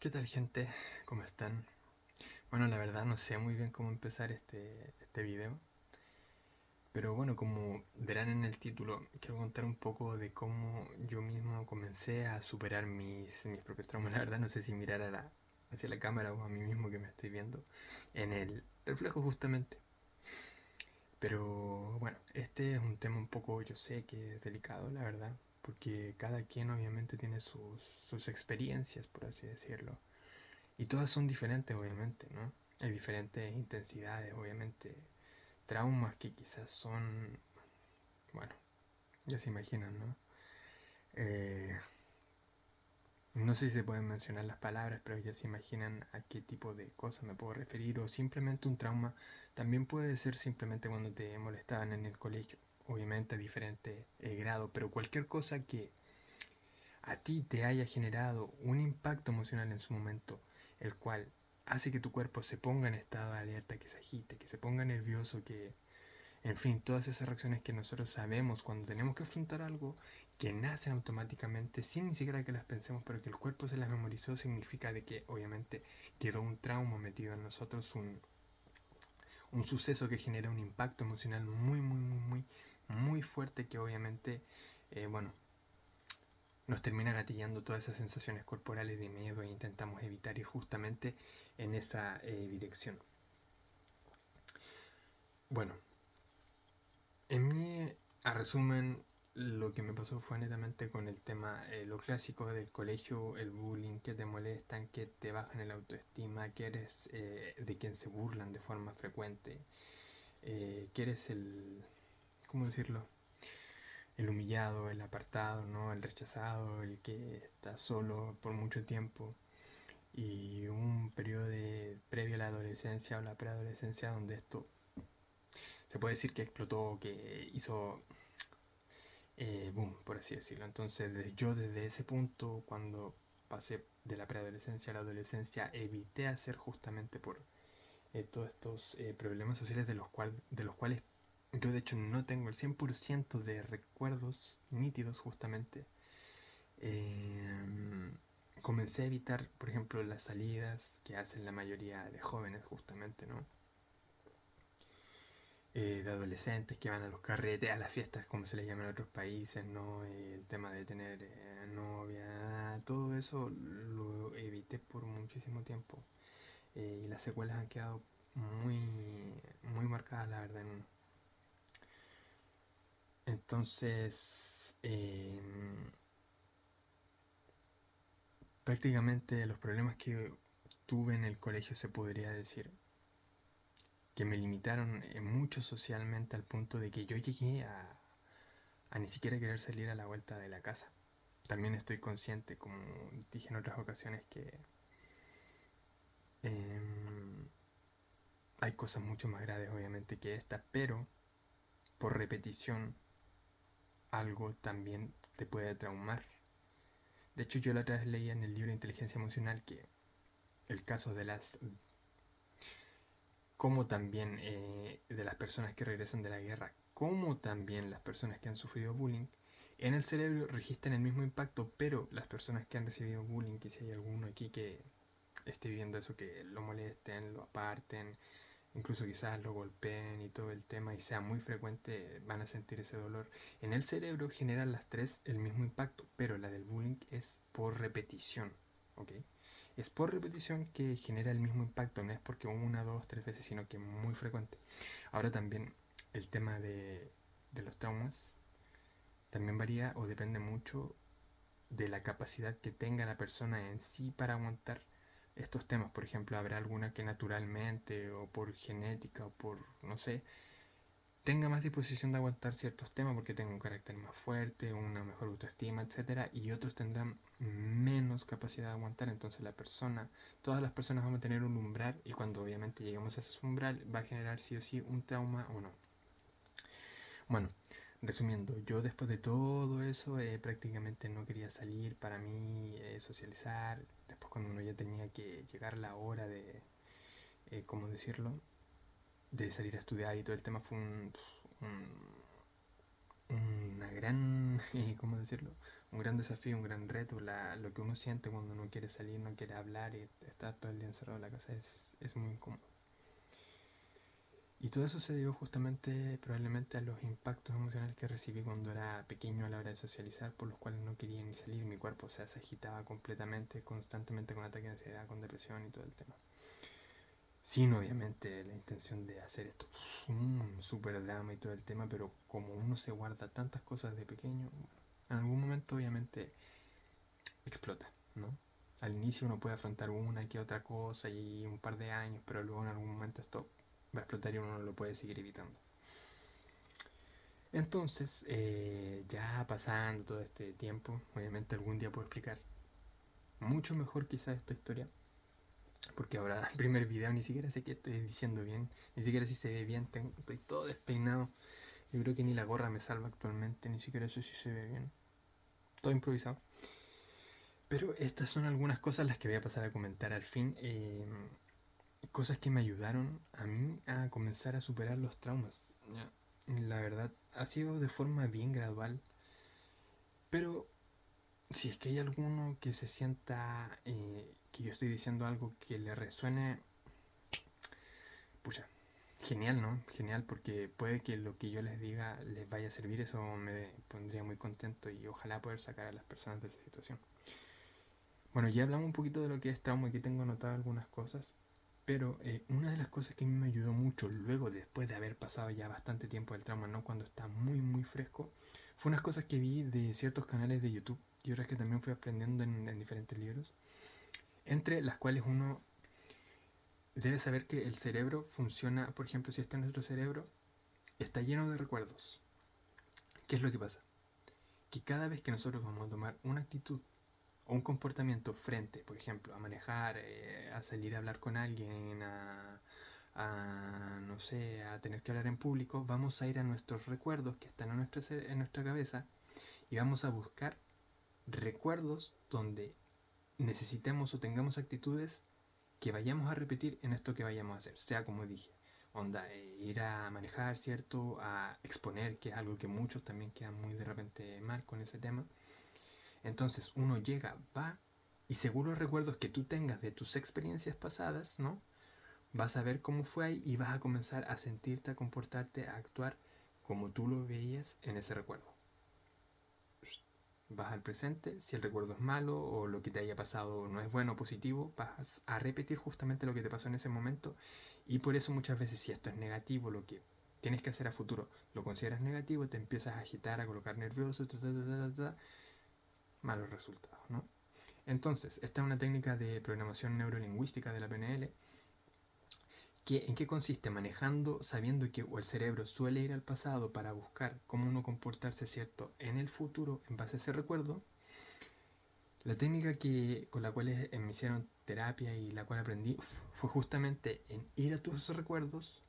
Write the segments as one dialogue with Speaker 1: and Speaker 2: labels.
Speaker 1: ¿Qué tal, gente? ¿Cómo están? Bueno, la verdad no sé muy bien cómo empezar este video, pero bueno, como verán en el título, quiero contar un poco de cómo yo mismo comencé a superar mis propios traumas. La verdad no sé si mirar hacia la cámara o a mí mismo que me estoy viendo en el reflejo justamente. Pero bueno, este es un tema un poco, yo sé que es delicado, la verdad, porque cada quien obviamente tiene sus experiencias, por así decirlo. Y todas son diferentes, obviamente, ¿no? Hay diferentes intensidades, obviamente. Traumas que quizás son, bueno, ya se imaginan, ¿no? Eh, no sé si se pueden mencionar las palabras, pero ya se imaginan a qué tipo de cosas me puedo referir. O simplemente un trauma también puede ser simplemente cuando te molestaban en el colegio. Obviamente a diferente grado, pero cualquier cosa que a ti te haya generado un impacto emocional en su momento, el cual hace que tu cuerpo se ponga en estado de alerta, que se agite, que se ponga nervioso, que, en fin, todas esas reacciones que nosotros sabemos cuando tenemos que afrontar algo, que nacen automáticamente sin ni siquiera que las pensemos, pero que el cuerpo se las memorizó, significa de que obviamente quedó un trauma metido en nosotros, un suceso que genera un impacto emocional muy fuerte que obviamente, bueno, nos termina gatillando todas esas sensaciones corporales de miedo e intentamos evitar ir justamente en esa dirección. Bueno, en mí, a resumen, lo que me pasó fue netamente con el tema, lo clásico del colegio, el bullying, que te molestan, que te bajan el autoestima, que eres de quien se burlan de forma frecuente, que eres ¿cómo decirlo? El humillado, el apartado, ¿no? El rechazado, el que está solo por mucho tiempo. Y un periodo previo a la adolescencia o la preadolescencia donde esto se puede decir que explotó, que hizo boom, por así decirlo. Entonces yo desde ese punto, cuando pasé de la preadolescencia a la adolescencia, evité hacer justamente por todos estos problemas sociales de los cuales yo de hecho no tengo el 100% de recuerdos nítidos justamente. Eh, Comencé a evitar, por ejemplo, las salidas que hacen la mayoría de jóvenes justamente, ¿no? De adolescentes que van a los carretes, a las fiestas, como se les llama en otros países, ¿no? El tema de tener novia, todo eso lo evité por muchísimo tiempo. Y las secuelas han quedado muy marcadas, la verdad, en uno. Entonces, prácticamente los problemas que tuve en el colegio se podría decir que me limitaron mucho socialmente al punto de que yo llegué a ni siquiera querer salir a la vuelta de la casa. También estoy consciente, como dije en otras ocasiones, que eh, hay cosas mucho más graves obviamente que esta, pero por repetición algo también te puede traumar. De hecho, yo la otra vez leía en el libro Inteligencia Emocional que el caso de como también de las personas que regresan de la guerra, como también las personas que han sufrido bullying, en el cerebro registran el mismo impacto, pero las personas que han recibido bullying, que si hay alguno aquí que esté viendo eso, que lo molesten, lo aparten, incluso quizás lo golpeen y todo el tema y sea muy frecuente, van a sentir ese dolor. En el cerebro generan las tres el mismo impacto, pero la del bullying es por repetición, ¿ok? Es por repetición que genera el mismo impacto, no es porque una, dos, tres veces, sino que muy frecuente. Ahora también el tema de los traumas también varía o depende mucho de la capacidad que tenga la persona en sí para aguantar estos temas. Por ejemplo, habrá alguna que naturalmente o por genética o por, no sé, tenga más disposición de aguantar ciertos temas porque tenga un carácter más fuerte, una mejor autoestima, etcétera, y otros tendrán menos capacidad de aguantar. Entonces todas las personas van a tener un umbral y cuando obviamente lleguemos a ese umbral va a generar sí o sí un trauma o no. Bueno, resumiendo, yo después de todo eso prácticamente no quería salir para mí, socializar. Después cuando uno ya tenía que llegar la hora de, ¿cómo decirlo? De salir a estudiar y todo el tema fue una gran, ¿cómo decirlo? Un gran desafío, un gran reto. Lo que uno siente cuando no quiere salir, no quiere hablar y estar todo el día encerrado en la casa es muy incómodo. Y todo eso se debió justamente probablemente a los impactos emocionales que recibí cuando era pequeño a la hora de socializar, por los cuales no quería ni salir, mi cuerpo, o sea, se agitaba completamente, constantemente con ataques de ansiedad, con depresión y todo el tema. Sin obviamente la intención de hacer esto un super drama y todo el tema, pero como uno se guarda tantas cosas de pequeño, bueno, en algún momento obviamente explota, ¿no? Al inicio uno puede afrontar una que otra cosa y un par de años, pero luego en algún momento esto va a explotar y uno no lo puede seguir evitando. Entonces, ya pasando todo este tiempo, obviamente algún día puedo explicar mucho mejor quizás esta historia, porque ahora el primer video ni siquiera sé qué estoy diciendo bien, ni siquiera si se ve bien, estoy todo despeinado, yo creo que ni la gorra me salva actualmente, ni siquiera sé si se ve bien, todo improvisado. Pero estas son algunas cosas las que voy a pasar a comentar al fin, cosas que me ayudaron a mí a comenzar a superar los traumas. Ya. La verdad, ha sido de forma bien gradual, pero si es que hay alguno que se sienta que yo estoy diciendo algo que le resuene, pucha, genial, ¿no? Genial, porque puede que lo que yo les diga les vaya a servir, eso me pondría muy contento y ojalá poder sacar a las personas de esa situación. Bueno, ya hablamos un poquito de lo que es trauma, aquí tengo anotadas algunas cosas, pero una de las cosas que a mí me ayudó mucho luego, después de haber pasado ya bastante tiempo del trauma, ¿no? Cuando está muy, muy fresco, fue unas cosas que vi de ciertos canales de YouTube y otras que también fui aprendiendo en diferentes libros, entre las cuales uno debe saber que el cerebro funciona, por ejemplo, si está en nuestro cerebro, está lleno de recuerdos. ¿Qué es lo que pasa? Que cada vez que nosotros vamos a tomar una actitud o un comportamiento frente, por ejemplo, a manejar, a salir a hablar con alguien, no sé, a tener que hablar en público, vamos a ir a nuestros recuerdos que están en nuestra cabeza y vamos a buscar recuerdos donde necesitemos o tengamos actitudes que vayamos a repetir en esto que vayamos a hacer, sea como dije, onda, ir a manejar, ¿cierto? A exponer, que es algo que muchos también quedan muy de repente mal con ese tema. Entonces uno llega, va, y según los recuerdos que tú tengas de tus experiencias pasadas, ¿no? Vas a ver cómo fue ahí y vas a comenzar a sentirte, a comportarte, a actuar como tú lo veías en ese recuerdo. Vas al presente, si el recuerdo es malo o lo que te haya pasado no es bueno o positivo, vas a repetir justamente lo que te pasó en ese momento y por eso muchas veces si esto es negativo, lo que tienes que hacer a futuro lo consideras negativo, te empiezas a agitar, a colocar nervioso, malos resultados, ¿no? Entonces, esta es una técnica de programación neurolingüística de la PNL. ¿En qué consiste? Manejando, sabiendo que el cerebro suele ir al pasado para buscar cómo uno comportarse, ¿cierto?, en el futuro en base a ese recuerdo. La técnica con la cual me hicieron terapia y la cual aprendí fue justamente en ir a todos esos recuerdos,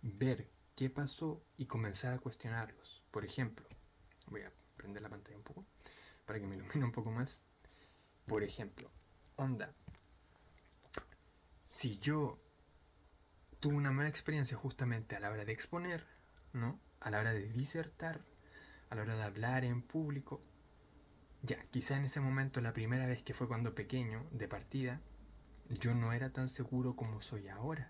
Speaker 1: ver qué pasó y comenzar a cuestionarlos. Por ejemplo, voy a prender la pantalla un poco para que me ilumine un poco más. Por ejemplo, onda, si yo tuve una mala experiencia justamente a la hora de exponer, ¿no? A la hora de disertar, a la hora de hablar en público, ya, quizá en ese momento, la primera vez que fue cuando pequeño, de partida, yo no era tan seguro como soy ahora.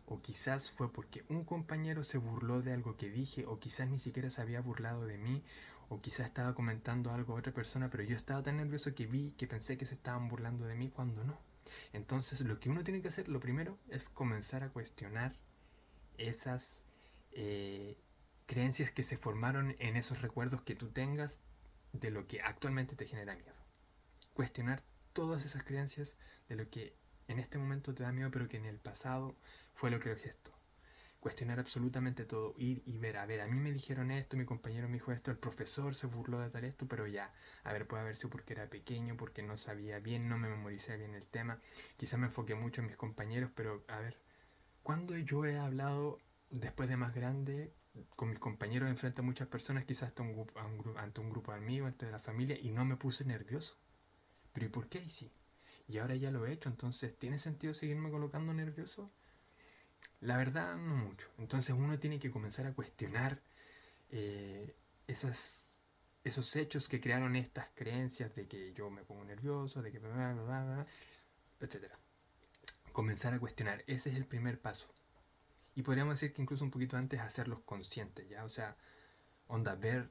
Speaker 1: O quizás fue porque un compañero se burló de algo que dije, o quizás ni siquiera se había burlado de mí, o quizás estaba comentando algo a otra persona, pero yo estaba tan nervioso que pensé que se estaban burlando de mí cuando no. Entonces lo que uno tiene que hacer, lo primero, es comenzar a cuestionar esas eh, creencias que se formaron en esos recuerdos que tú tengas de lo que actualmente te genera miedo. Cuestionar todas esas creencias de lo que en este momento te da miedo, pero que en el pasado fue lo que lo gestó. Cuestionar absolutamente todo, ir y ver, a ver, a mí me dijeron esto, mi compañero me dijo esto, el profesor se burló de tal esto, pero ya, a ver, puede haber sido porque era pequeño, porque no sabía bien, no me memoricé bien el tema, quizá me enfoqué mucho en mis compañeros, pero a ver, ¿cuándo yo he hablado después de más grande con mis compañeros enfrente a muchas personas, quizás ante un grupo de amigos, ante la familia, y no me puse nervioso? Pero ¿y por qué? Y sí. Y ahora ya lo he hecho, entonces ¿tiene sentido seguirme colocando nervioso? La verdad, no mucho. Entonces uno tiene que comenzar a cuestionar eh, esas esos hechos que crearon estas creencias de que yo me pongo nervioso, de que etcétera. Comenzar a cuestionar, ese es el primer paso. Y podríamos decir que incluso un poquito antes hacerlos conscientes, ¿ya? O sea, onda, ver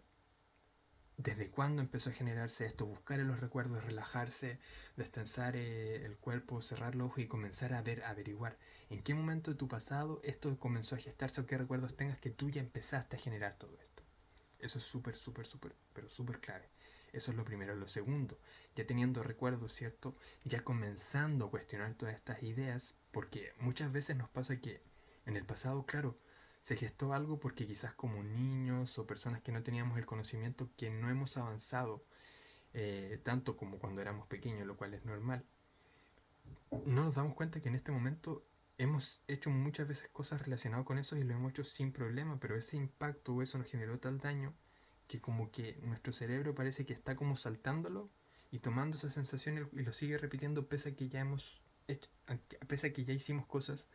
Speaker 1: desde cuándo empezó a generarse esto, buscar en los recuerdos, relajarse, destensar el cuerpo, cerrar los ojos y comenzar a ver, averiguar en qué momento de tu pasado esto comenzó a gestarse o qué recuerdos tengas que tú ya empezaste a generar todo esto. Eso es súper, súper, súper, pero súper clave. Eso es lo primero. Lo segundo, ya teniendo recuerdos, ¿cierto? Ya comenzando a cuestionar todas estas ideas, porque muchas veces nos pasa que en el pasado, claro, se gestó algo porque quizás como niños o personas que no teníamos el conocimiento que no hemos avanzado tanto como cuando éramos pequeños, lo cual es normal. No nos damos cuenta que en este momento hemos hecho muchas veces cosas relacionadas con eso y lo hemos hecho sin problema, pero ese impacto o eso nos generó tal daño que como que nuestro cerebro parece que está como saltándolo y tomando esa sensación y lo sigue repitiendo pese a que ya hemos hecho, pese a que ya hicimos cosas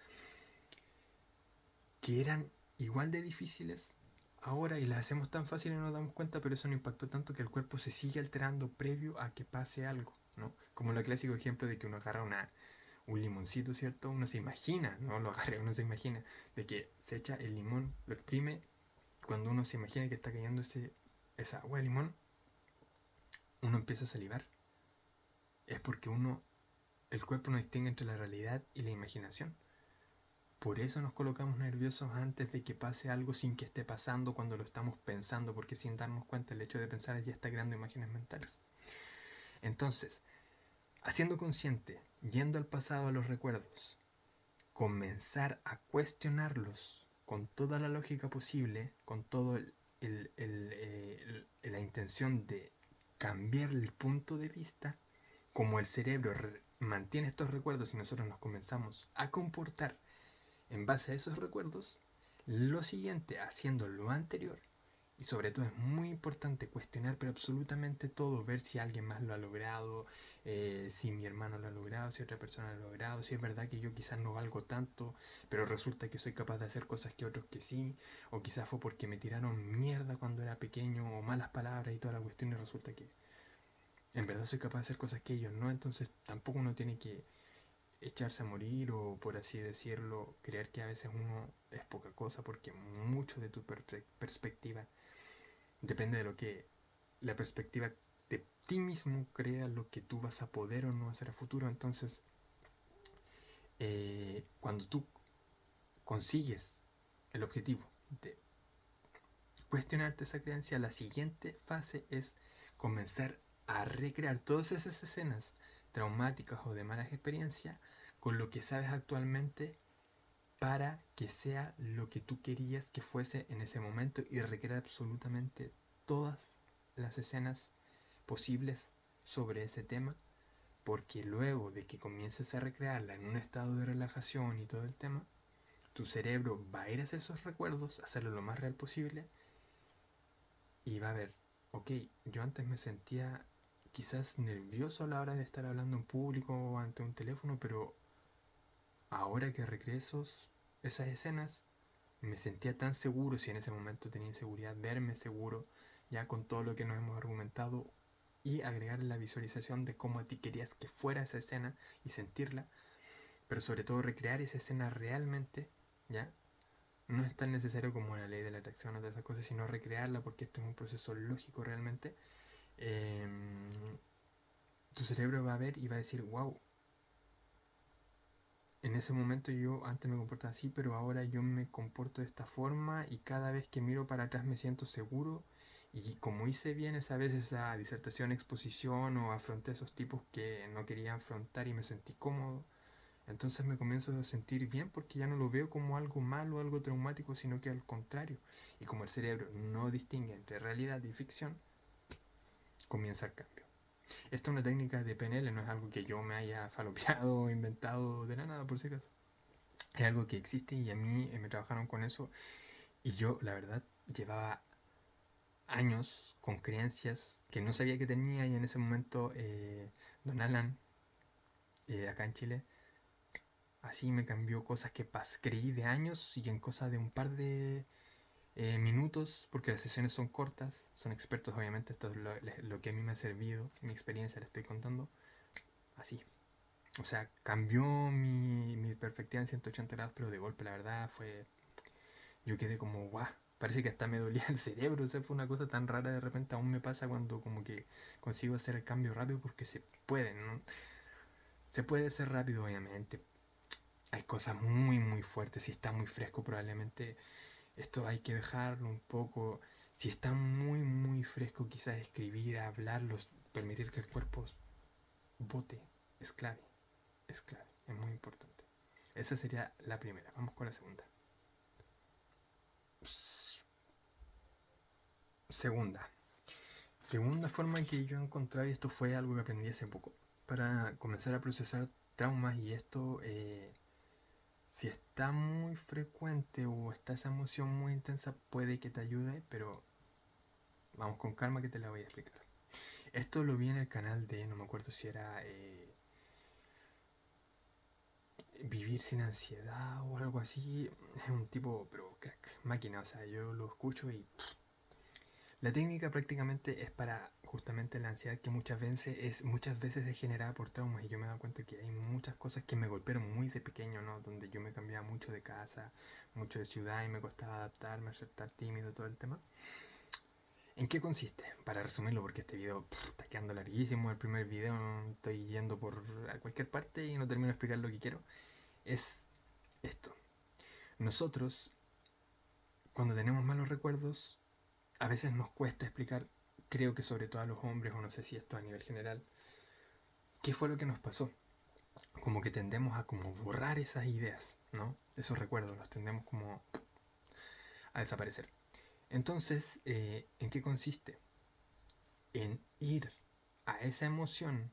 Speaker 1: que eran igual de difíciles ahora y las hacemos tan fácil y no nos damos cuenta, pero eso no impactó tanto que el cuerpo se sigue alterando previo a que pase algo, ¿no? Como el clásico ejemplo de que uno agarra un limoncito, ¿cierto? Uno se imagina, no lo agarre, uno se imagina de que se echa el limón, lo exprime, cuando uno se imagina que está cayendo esa agua de limón, uno empieza a salivar. Es porque el cuerpo no distingue entre la realidad y la imaginación. Por eso nos colocamos nerviosos antes de que pase algo sin que esté pasando cuando lo estamos pensando, porque sin darnos cuenta el hecho de pensar ya está creando imágenes mentales. Entonces, haciendo consciente, yendo al pasado a los recuerdos, comenzar a cuestionarlos con toda la lógica posible, con toda la intención de cambiar el punto de vista, como el cerebro mantiene estos recuerdos y nosotros nos comenzamos a comportar en base a esos recuerdos, lo siguiente, haciendo lo anterior, y sobre todo es muy importante cuestionar pero absolutamente todo, ver si alguien más lo ha logrado, si mi hermano lo ha logrado, si otra persona lo ha logrado, si es verdad que yo quizás no valgo tanto, pero resulta que soy capaz de hacer cosas que otros que sí, o quizás fue porque me tiraron mierda cuando era pequeño, o malas palabras y toda la cuestión, y resulta que en verdad soy capaz de hacer cosas que ellos no, entonces tampoco uno tiene que echarse a morir o por así decirlo, creer que a veces uno es poca cosa porque mucho de tu perspectiva depende de lo que la perspectiva de ti mismo crea lo que tú vas a poder o no hacer a futuro. Entonces, cuando tú consigues el objetivo de cuestionarte esa creencia, la siguiente fase es comenzar a recrear todas esas escenas traumáticas o de malas experiencias con lo que sabes actualmente para que sea lo que tú querías que fuese en ese momento y recrear absolutamente todas las escenas posibles sobre ese tema, porque luego de que comiences a recrearla en un estado de relajación y todo el tema, tu cerebro va a ir hacia esos recuerdos, hacerlo lo más real posible y va a ver, ok, yo antes me sentía quizás nervioso a la hora de estar hablando en público o ante un teléfono, pero ahora que recreé esas escenas, me sentía tan seguro, si en ese momento tenía inseguridad, verme seguro, ya con todo lo que nos hemos argumentado y agregar la visualización de cómo a ti querías que fuera esa escena y sentirla, pero sobre todo recrear esa escena realmente, ya. No es tan necesario como la ley de la atracción o de esas cosas, sino recrearla porque esto es un proceso lógico realmente. Eh, Tu cerebro va a ver y va a decir, wow, en ese momento yo antes me comportaba así, pero ahora yo me comporto de esta forma y cada vez que miro para atrás me siento seguro. Y como hice bien esa vez esa disertación, exposición o afronté esos tipos que no quería afrontar y me sentí cómodo, entonces me comienzo a sentir bien porque ya no lo veo como algo malo, algo traumático, sino que al contrario. Y como el cerebro no distingue entre realidad y ficción, comienza el cambio. Esta es una técnica de PNL, no es algo que yo me haya falopeado o inventado de la nada, por si acaso. Es algo que existe y a mí me trabajaron con eso y yo, la verdad, llevaba años con creencias que no sabía que tenía y en ese momento Don Alan, acá en Chile, así me cambió cosas que creí de años y en cosas de un par de minutos, porque las sesiones son cortas, son expertos obviamente, esto es lo que a mí me ha servido, mi experiencia la estoy contando, así. O sea, cambió mi perspectiva en 180 grados, pero de golpe, la verdad, yo quedé como, guau, parece que hasta me dolía el cerebro, o sea, fue una cosa tan rara de repente, aún me pasa cuando como que consigo hacer el cambio rápido porque se puede, ¿no? Se puede hacer rápido, obviamente. Hay cosas muy, muy fuertes, si está muy fresco probablemente esto hay que dejarlo un poco. Si está muy, muy fresco, quizás escribir, hablarlo, permitir que el cuerpo bote, es clave, es clave, es muy importante. Esa sería la primera, vamos con la segunda. Segunda. Segunda forma que yo encontré, y esto fue algo que aprendí hace poco, para comenzar a procesar traumas y esto, si está muy frecuente o está esa emoción muy intensa, puede que te ayude, pero vamos con calma que te la voy a explicar. Esto lo vi en el canal de, no me acuerdo si era Vivir sin ansiedad o algo así. Es un tipo, pero crack, máquina, o sea, yo lo escucho y la técnica prácticamente es para justamente la ansiedad que muchas veces es generada por traumas y yo me he dado cuenta que hay muchas cosas que me golpearon muy de pequeño, ¿no? Donde yo me cambiaba mucho de casa, mucho de ciudad y me costaba adaptarme, aceptar tímido, todo el tema. ¿En qué consiste? Para resumirlo, porque este video está quedando larguísimo, el primer video estoy yendo por a cualquier parte y no termino de explicar lo que quiero. Es esto. Nosotros, cuando tenemos malos recuerdos, a veces nos cuesta explicar, creo que sobre todo a los hombres, o no sé si esto a nivel general, qué fue lo que nos pasó. Como que tendemos a como borrar esas ideas, ¿no? Esos recuerdos, los tendemos como a desaparecer. Entonces, ¿en qué consiste? En ir a esa emoción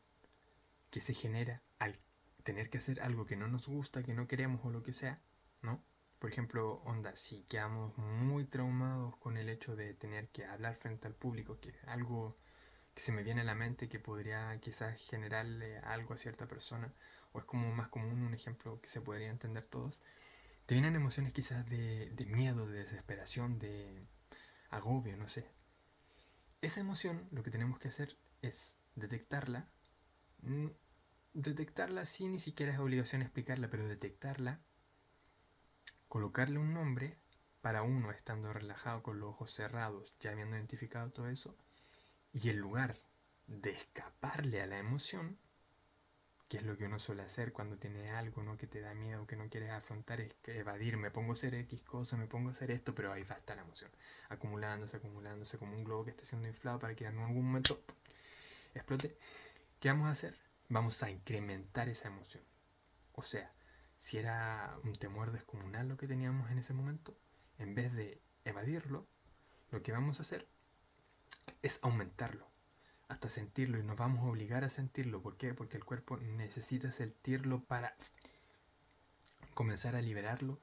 Speaker 1: que se genera al tener que hacer algo que no nos gusta, que no queremos o lo que sea, ¿no? Por ejemplo, onda, si quedamos muy traumados con el hecho de tener que hablar frente al público, que es algo que se me viene a la mente que podría quizás generarle algo a cierta persona, o es como más común un ejemplo que se podría entender todos, te vienen emociones quizás de miedo, de desesperación, de agobio, no sé. Esa emoción lo que tenemos que hacer es detectarla, detectarla sí, ni siquiera es obligación explicarla, pero detectarla, colocarle un nombre para uno estando relajado con los ojos cerrados, ya habiendo identificado todo eso, y en lugar de escaparle a la emoción, que es lo que uno suele hacer cuando tiene algo, ¿no? Que te da miedo, que no quieres afrontar, es que evadir, me pongo a hacer X cosa, me pongo a hacer esto, pero ahí va a estar la emoción, acumulándose, acumulándose, como un globo que está siendo inflado para que en algún momento explote. ¿Qué vamos a hacer? Vamos a incrementar esa emoción. O sea, si era un temor descomunal lo que teníamos en ese momento, en vez de evadirlo, lo que vamos a hacer es aumentarlo hasta sentirlo y nos vamos a obligar a sentirlo. ¿Por qué? Porque el cuerpo necesita sentirlo para comenzar a liberarlo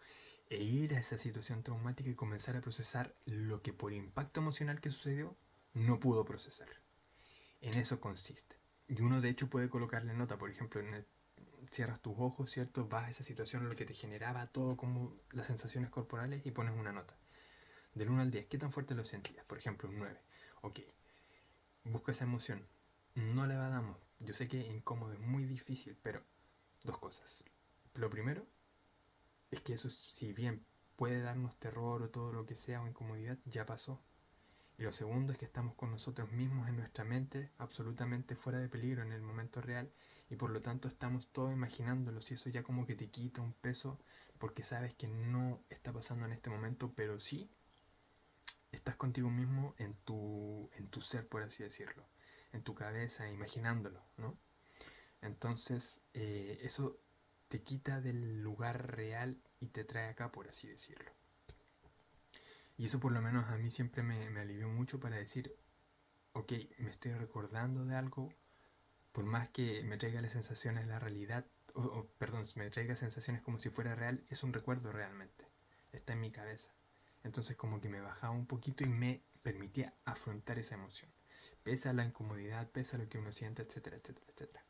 Speaker 1: e ir a esa situación traumática y comenzar a procesar lo que por impacto emocional que sucedió no pudo procesar. En eso consiste. Y uno de hecho puede colocarle nota, por ejemplo, cierras tus ojos, ¿cierto? Vas a esa situación, lo que te generaba todo como las sensaciones corporales y pones una nota. Del 1 al 10, ¿qué tan fuerte lo sentías? Por ejemplo, un 9. Ok, busca esa emoción. No le damos. Yo sé que es incómodo, es muy difícil, pero dos cosas. Lo primero es que eso, si bien puede darnos terror o todo lo que sea o incomodidad, ya pasó. Y lo segundo es que estamos con nosotros mismos en nuestra mente, absolutamente fuera de peligro en el momento real, y por lo tanto estamos todos imaginándolo, y eso ya como que te quita un peso, porque sabes que no está pasando en este momento, pero sí estás contigo mismo en tu ser, por así decirlo, en tu cabeza, imaginándolo, ¿no? Entonces, eso te quita del lugar real y te trae acá, por así decirlo. Y eso por lo menos a mí siempre me alivió mucho para decir, ok, me estoy recordando de algo, por más que me traiga las sensaciones de la realidad, perdón, me traiga sensaciones como si fuera real, es un recuerdo realmente, está en mi cabeza. Entonces como que me bajaba un poquito y me permitía afrontar esa emoción, pese a la incomodidad, pese a lo que uno siente, etcétera, etcétera, etcétera.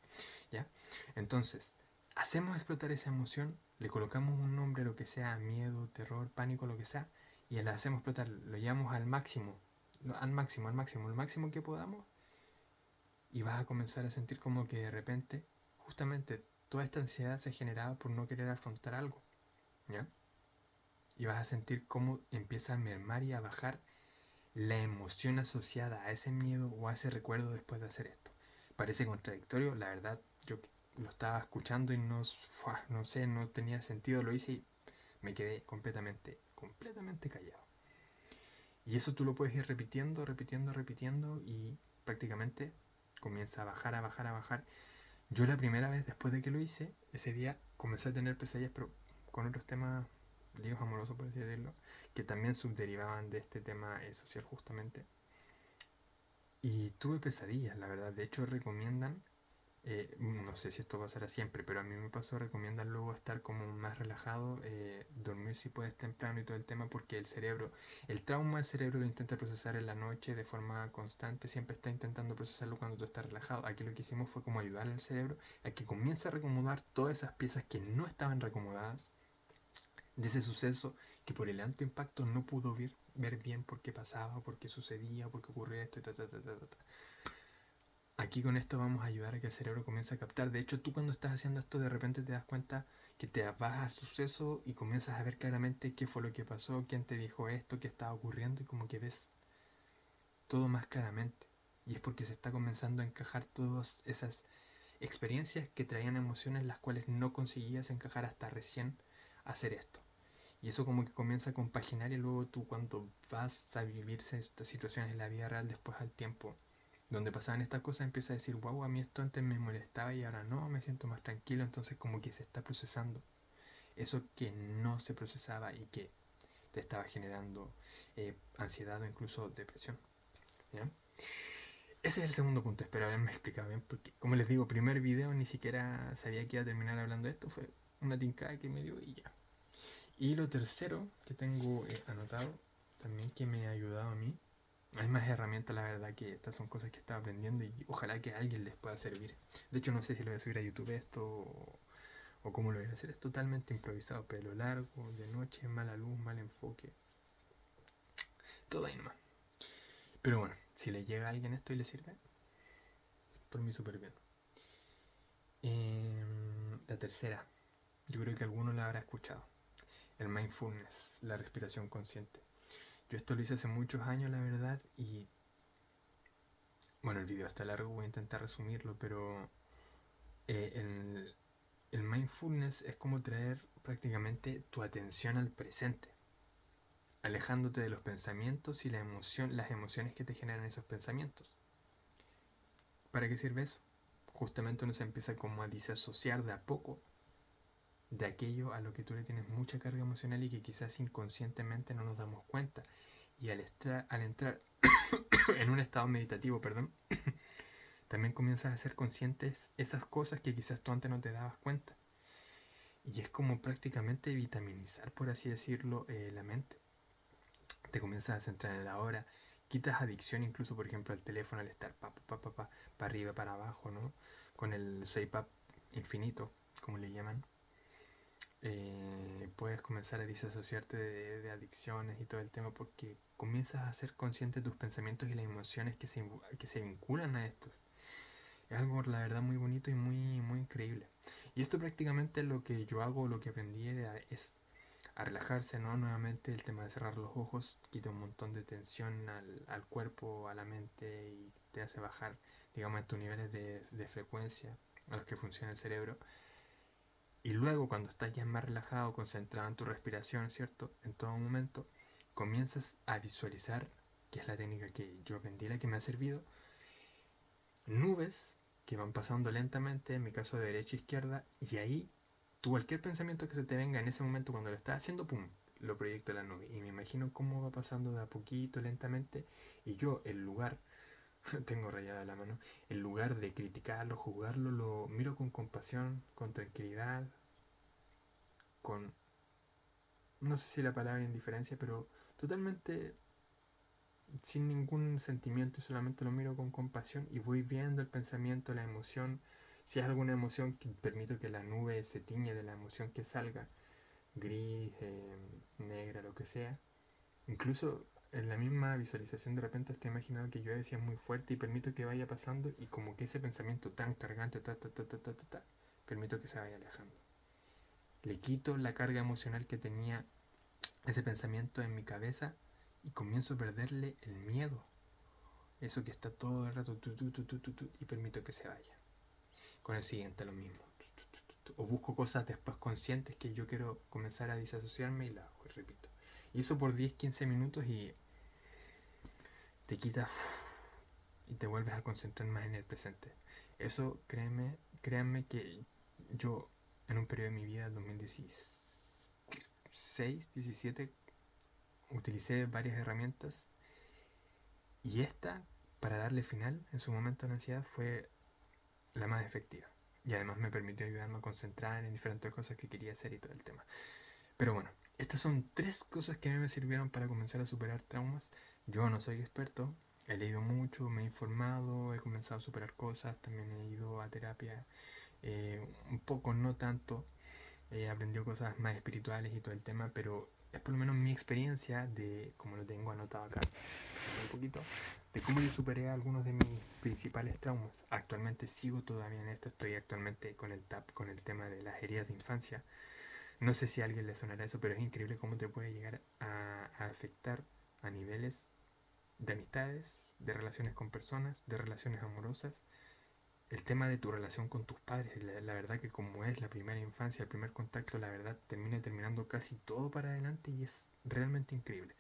Speaker 1: ¿Ya? Entonces, hacemos explotar esa emoción, le colocamos un nombre, lo que sea, miedo, terror, pánico, lo que sea, y las hacemos explotar, lo llevamos al máximo, al máximo que podamos, y vas a comenzar a sentir como que de repente, justamente, toda esta ansiedad se generaba por no querer afrontar algo, ¿ya? Y vas a sentir cómo empieza a mermar y a bajar la emoción asociada a ese miedo o a ese recuerdo después de hacer esto. Parece contradictorio, la verdad, yo lo estaba escuchando y no sé, no tenía sentido, lo hice y me quedé completamente callado. Y eso tú lo puedes ir repitiendo y prácticamente comienza a bajar, a bajar, a bajar. Yo la primera vez después de que lo hice, ese día comencé a tener pesadillas, pero con otros temas, líos amorosos por así decirlo, que también subderivaban de este tema social justamente. Y tuve pesadillas, la verdad. De hecho, recomiendan, no sé si esto pasará siempre, pero a mí me pasó, recomiendan luego estar como más relajado, dormir si puedes temprano y todo el tema, porque el trauma el cerebro lo intenta procesar en la noche de forma constante, siempre está intentando procesarlo cuando tú estás relajado. Aquí lo que hicimos fue como ayudar al cerebro a que comience a recomodar todas esas piezas que no estaban recomodadas de ese suceso que por el alto impacto no pudo ver bien por qué pasaba, por qué sucedía, por qué ocurría esto y ta, ta, ta, ta, ta. Aquí con esto vamos a ayudar a que el cerebro comience a captar. De hecho, tú cuando estás haciendo esto de repente te das cuenta que te vas al suceso y comienzas a ver claramente qué fue lo que pasó, quién te dijo esto, qué estaba ocurriendo y como que ves todo más claramente. Y es porque se está comenzando a encajar todas esas experiencias que traían emociones las cuales no conseguías encajar hasta recién hacer esto. Y eso como que comienza a compaginar y luego tú cuando vas a vivirse estas situaciones en la vida real después al tiempo donde pasaban estas cosas empiezas a decir, wow, a mí esto antes me molestaba y ahora no, me siento más tranquilo, entonces como que se está procesando eso que no se procesaba y que te estaba generando ansiedad o incluso depresión. ¿Ya? Ese es el segundo punto, espero haberme explicado bien, porque como les digo, primer video ni siquiera sabía que iba a terminar hablando de esto, fue una tincada que me dio y ya. Y lo tercero que tengo anotado, también que me ha ayudado a mí, hay más herramientas, la verdad, que estas son cosas que estaba aprendiendo y ojalá que a alguien les pueda servir. De hecho, no sé si lo voy a subir a YouTube esto o cómo lo voy a hacer. Es totalmente improvisado, pelo largo, de noche, mala luz, mal enfoque. Todo ahí nomás. Pero bueno, si le llega a alguien esto y le sirve, por mí súper bien. La tercera, yo creo que alguno la habrá escuchado. El mindfulness, la respiración consciente. Yo esto lo hice hace muchos años, la verdad, y bueno, el video está largo, voy a intentar resumirlo, pero el mindfulness es como traer prácticamente tu atención al presente, alejándote de los pensamientos y las emociones que te generan esos pensamientos. ¿Para qué sirve eso? Justamente uno se empieza como a disasociar de a poco de aquello a lo que tú le tienes mucha carga emocional y que quizás inconscientemente no nos damos cuenta. Y al entrar en un estado meditativo, perdón, también comienzas a ser conscientes esas cosas que quizás tú antes no te dabas cuenta. Y es como prácticamente vitaminizar, por así decirlo, la mente. Te comienzas a centrar en la hora, quitas adicción incluso, por ejemplo, al teléfono, al estar pa arriba, para abajo, ¿no? Con el swipe up infinito, como le llaman. Puedes comenzar a disasociarte de adicciones y todo el tema porque comienzas a ser consciente de tus pensamientos y las emociones que se vinculan a esto. Es algo, la verdad, muy bonito y muy increíble. Y esto prácticamente lo que yo hago, lo que aprendí es a relajarse, ¿no? Nuevamente el tema de cerrar los ojos quita un montón de tensión al cuerpo, a la mente y te hace bajar, digamos, tus niveles de frecuencia a los que funciona el cerebro. Y luego cuando estás ya más relajado, concentrado en tu respiración, ¿cierto? En todo momento, comienzas a visualizar, que es la técnica que yo aprendí, la que me ha servido, nubes que van pasando lentamente, en mi caso de derecha a izquierda, y ahí tú cualquier pensamiento que se te venga en ese momento cuando lo estás haciendo, pum, lo proyecto a la nube. Y me imagino cómo va pasando de a poquito, lentamente, y yo, el lugar, tengo rayada la mano, en lugar de criticarlo, juzgarlo, lo miro con compasión, con tranquilidad, con, no sé si la palabra indiferencia, pero totalmente sin ningún sentimiento, solamente lo miro con compasión y voy viendo el pensamiento, la emoción. Si es alguna emoción, que permito que la nube se tiñe de la emoción que salga, gris, negra, lo que sea. Incluso en la misma visualización de repente estoy imaginando que llueve si es muy fuerte y permito que vaya pasando y como que ese pensamiento tan cargante, permito que se vaya alejando. Le quito la carga emocional que tenía ese pensamiento en mi cabeza y comienzo a perderle el miedo. Eso que está todo el rato y permito que se vaya. Con el siguiente lo mismo. O busco cosas después conscientes que yo quiero comenzar a disasociarme y la hago y repito. Y eso por 10-15 minutos y te quitas y te vuelves a concentrar más en el presente. Eso, créanme que yo en un periodo de mi vida, 2016, 17, utilicé varias herramientas y esta, para darle final en su momento a la ansiedad, fue la más efectiva. Y además me permitió ayudarme a concentrar en diferentes cosas que quería hacer y todo el tema. Pero bueno, estas son 3 cosas que a mí me sirvieron para comenzar a superar traumas. Yo no soy experto, he leído mucho, me he informado, he comenzado a superar cosas, también he ido a terapia, un poco, no tanto, he aprendido cosas más espirituales y todo el tema, pero es por lo menos mi experiencia de, como lo tengo anotado acá, un poquito, de cómo yo superé algunos de mis principales traumas. Actualmente sigo todavía en esto, estoy actualmente con el TAP, con el tema de las heridas de infancia. No sé si a alguien le sonará eso, pero es increíble cómo te puede llegar a afectar a niveles de amistades, de relaciones con personas, de relaciones amorosas. El tema de tu relación con tus padres, la verdad que como es la primera infancia, el primer contacto, la verdad terminando casi todo para adelante y es realmente increíble.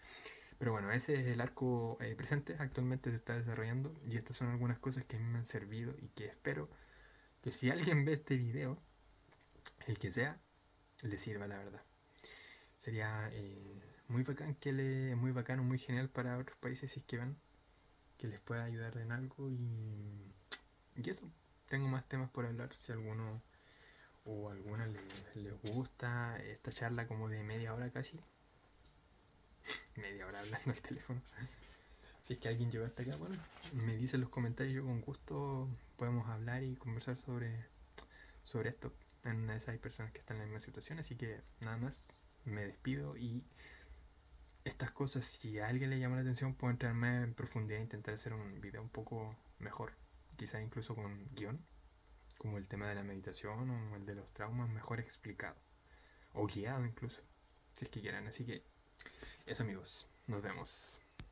Speaker 1: Pero bueno, ese es el arco presente, actualmente se está desarrollando y estas son algunas cosas que a mí me han servido y que espero que si alguien ve este video, el que sea, le sirva la verdad. Sería muy bacán muy bacano, muy genial para otros países si es que van, que les pueda ayudar en algo y eso. Tengo más temas por hablar si alguno o alguna les gusta esta charla como de media hora casi. Media hora hablando al teléfono. Si es que alguien llegó hasta acá, bueno, me dice en los comentarios, yo con gusto podemos hablar y conversar sobre esto. En una de esas hay personas que están en la misma situación, así que nada más me despido y estas cosas, si a alguien le llama la atención, puedo entrar más en profundidad e intentar hacer un video un poco mejor, quizás incluso con guión, como el tema de la meditación o el de los traumas mejor explicado, o guiado incluso, si es que quieran. Así que eso amigos, nos vemos.